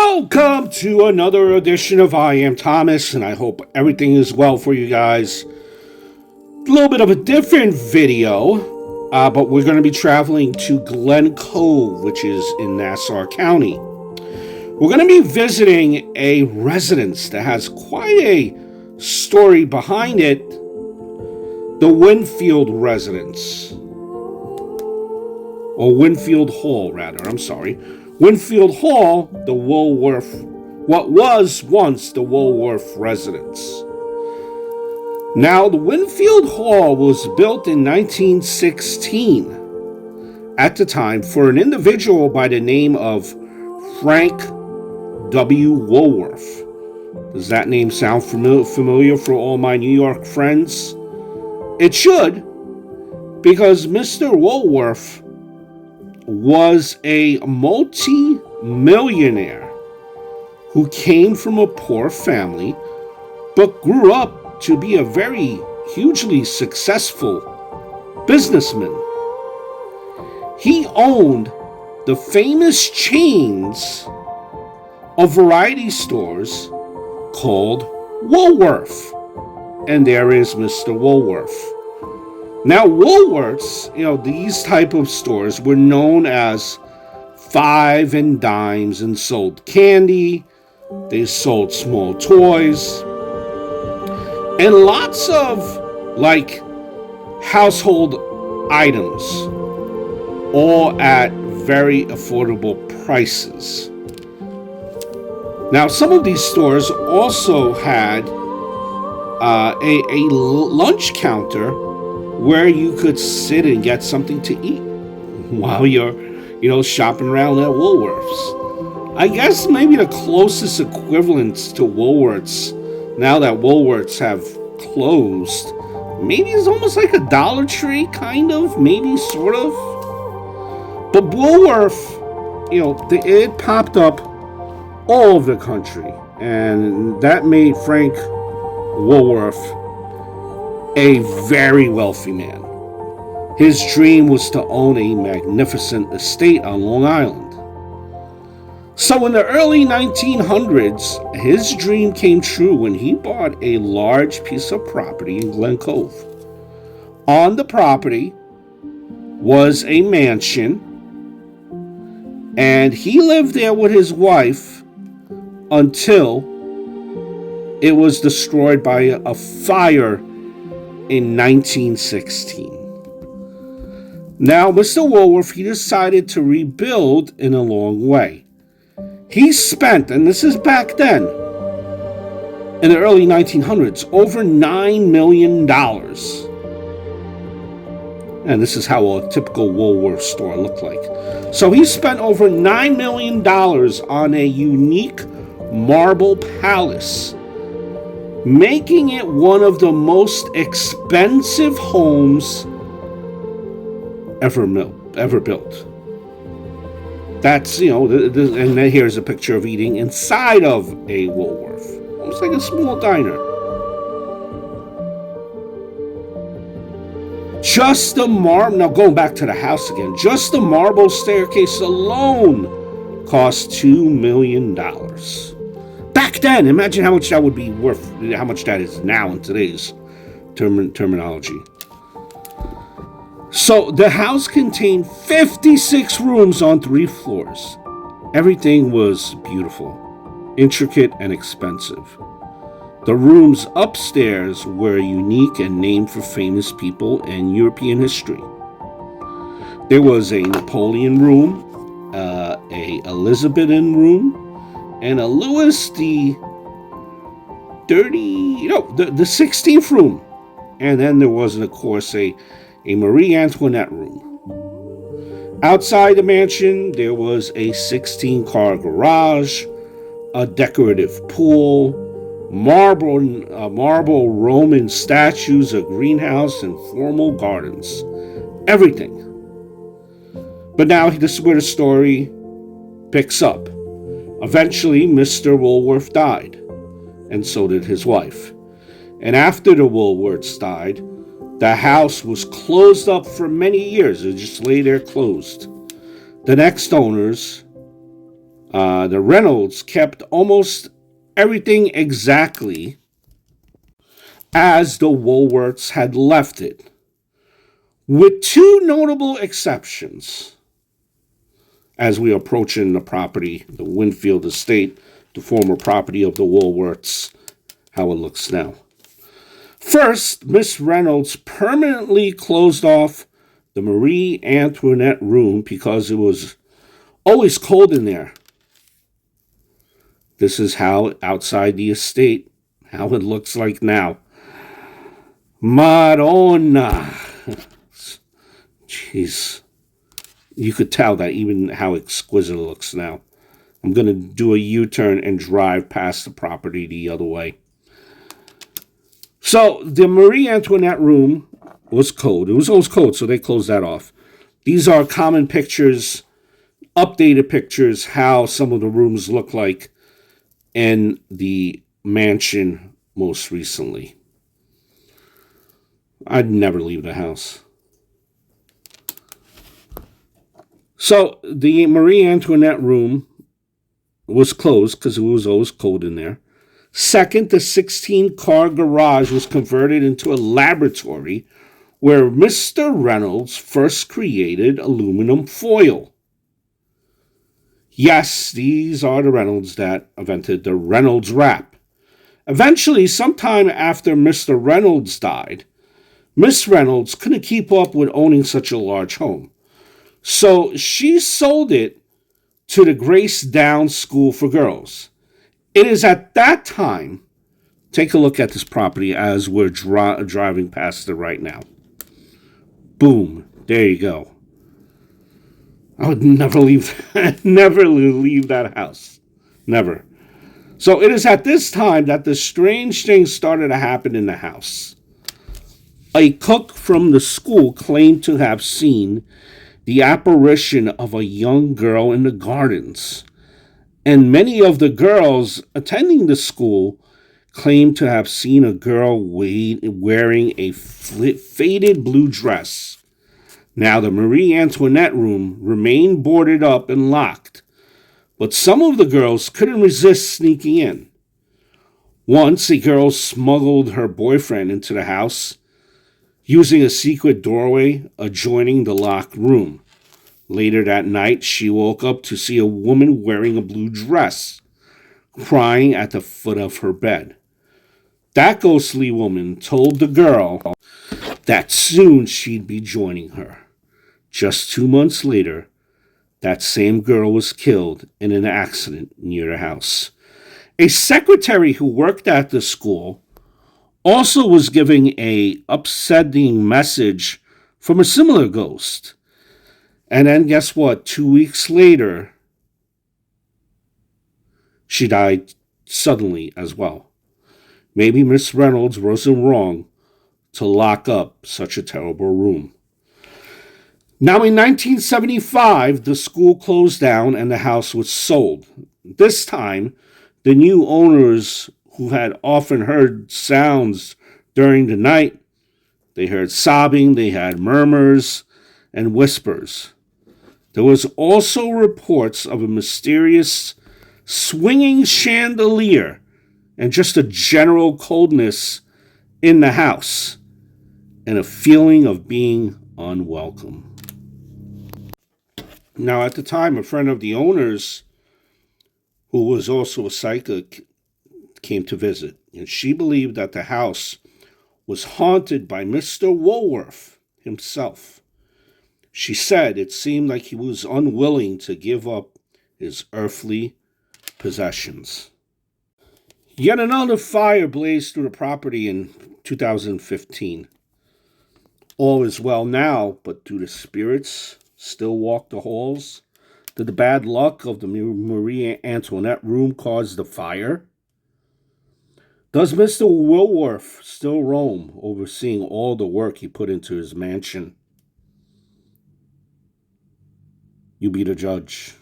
Welcome to another edition of I Am Thomas, and I hope everything is well for you guys. A little bit of a different video, but we're going to be traveling to Glen Cove, which is in Nassau County. We're going to be visiting a residence that has quite a story behind it, the Winfield residence. Or Winfield Hall, rather, I'm sorry. Winfield Hall, what was once the Woolworth residence. Now, the Winfield Hall was built in 1916 at the time for an individual by the name of Frank W. Woolworth. Does that name sound familiar for all my New York friends? It should, because Mr. Woolworth was a multi-millionaire who came from a poor family but grew up to be a very hugely successful businessman. He owned the famous chains of variety stores called Woolworth. And there is Mr. Woolworth. Now, Woolworths, these type of stores were known as five and dimes and sold candy. They sold small toys and lots of household items, all at very affordable prices. Now, some of these stores also had a lunch counter where you could sit and get something to eat while you're, shopping around at Woolworths. I guess maybe the closest equivalents to Woolworths, now that Woolworths have closed, maybe it's almost like a Dollar Tree, kind of, maybe, sort of. But Woolworth, it popped up all over the country, and that made Frank Woolworth a very wealthy man. His dream was to own a magnificent estate on Long Island. So in the early 1900s, his dream came true when he bought a large piece of property in Glen Cove. On the property was a mansion, and he lived there with his wife until it was destroyed by a fire in 1916. Now, Mr. Woolworth, he decided to rebuild in a long way. He spent, and this is back then, in the early 1900s, over $9 million. And this is how a typical Woolworth store looked like. So he spent over $9 million on a unique marble palace, making it one of the most expensive homes ever built. That's, and then here's a picture of eating inside of a Woolworth. Almost like a small diner. Now going back to the house again, just the marble staircase alone cost $2 million. Back then, imagine how much that would be worth, how much that is now in today's terminology. So the house contained 56 rooms on 3 floors. Everything was beautiful, intricate, and expensive. The rooms upstairs were unique and named for famous people in European history. There was a Napoleon room, a Elizabethan room, and a Louis the 16th room. And then there was, of course, a Marie Antoinette room. Outside the mansion, there was a 16-car garage, a decorative pool, marble Roman statues, a greenhouse, and formal gardens. Everything. But now this is where the story picks up. Eventually, Mr. Woolworth died, and so did his wife. And after the Woolworths died, the house was closed up for many years. It just lay there closed. The next owners The Reynolds kept almost everything exactly as the Woolworths had left it, with two notable exceptions. As we are approaching the property, the Winfield estate, the former property of the Woolworths, how it looks now. First, Miss Reynolds permanently closed off the Marie Antoinette room because it was always cold in there. This is how outside the estate, how it looks like now. Madonna. Jeez. You could tell that even how exquisite it looks now. I'm going to do a U-turn and drive past the property the other way. So the Marie Antoinette room was cold. It was always cold, so they closed that off. These are common pictures, updated pictures, how some of the rooms look like in the mansion most recently. I'd never leave the house. So the Marie Antoinette room was closed because it was always cold in there. Second, the 16-car garage was converted into a laboratory where Mr. Reynolds first created aluminum foil. Yes, these are the Reynolds that invented the Reynolds wrap. Eventually, sometime after Mr. Reynolds died, Miss Reynolds couldn't keep up with owning such a large home. So she sold it to the Grace Downs School for Girls. It is at that time, take a look at this property as we're driving past it right now. Boom, there you go. I would never leave that house. Never. So it is at this time that the strange things started to happen in the house. A cook from the school claimed to have seen the apparition of a young girl in the gardens. And many of the girls attending the school claimed to have seen a girl wearing a faded blue dress. Now, the Marie Antoinette room remained boarded up and locked, but some of the girls couldn't resist sneaking in. Once, a girl smuggled her boyfriend into the house using a secret doorway adjoining the locked room. Later that night, she woke up to see a woman wearing a blue dress, crying at the foot of her bed. That ghostly woman told the girl that soon she'd be joining her. Just 2 months later, that same girl was killed in an accident near the house. A secretary who worked at the school also was giving a upsetting message from a similar ghost. And then guess what? 2 weeks later, she died suddenly as well. Maybe Miss Reynolds wasn't wrong to lock up such a terrible room. Now, in 1975, the school closed down and the house was sold. This time, the new owners, who had often heard sounds during the night, they heard sobbing, they had murmurs and whispers. There was also reports of a mysterious swinging chandelier and just a general coldness in the house and a feeling of being unwelcome. Now, at the time, a friend of the owners, who was also a psychic, came to visit, and she believed that the house was haunted by Mr. Woolworth himself. She said it seemed like he was unwilling to give up his earthly possessions. Yet another fire blazed through the property in 2015. All is well now, but do the spirits still walk the halls? Did the bad luck of the Marie Antoinette room cause the fire? Does Mr. Woolworth still roam, overseeing all the work he put into his mansion? You be the judge.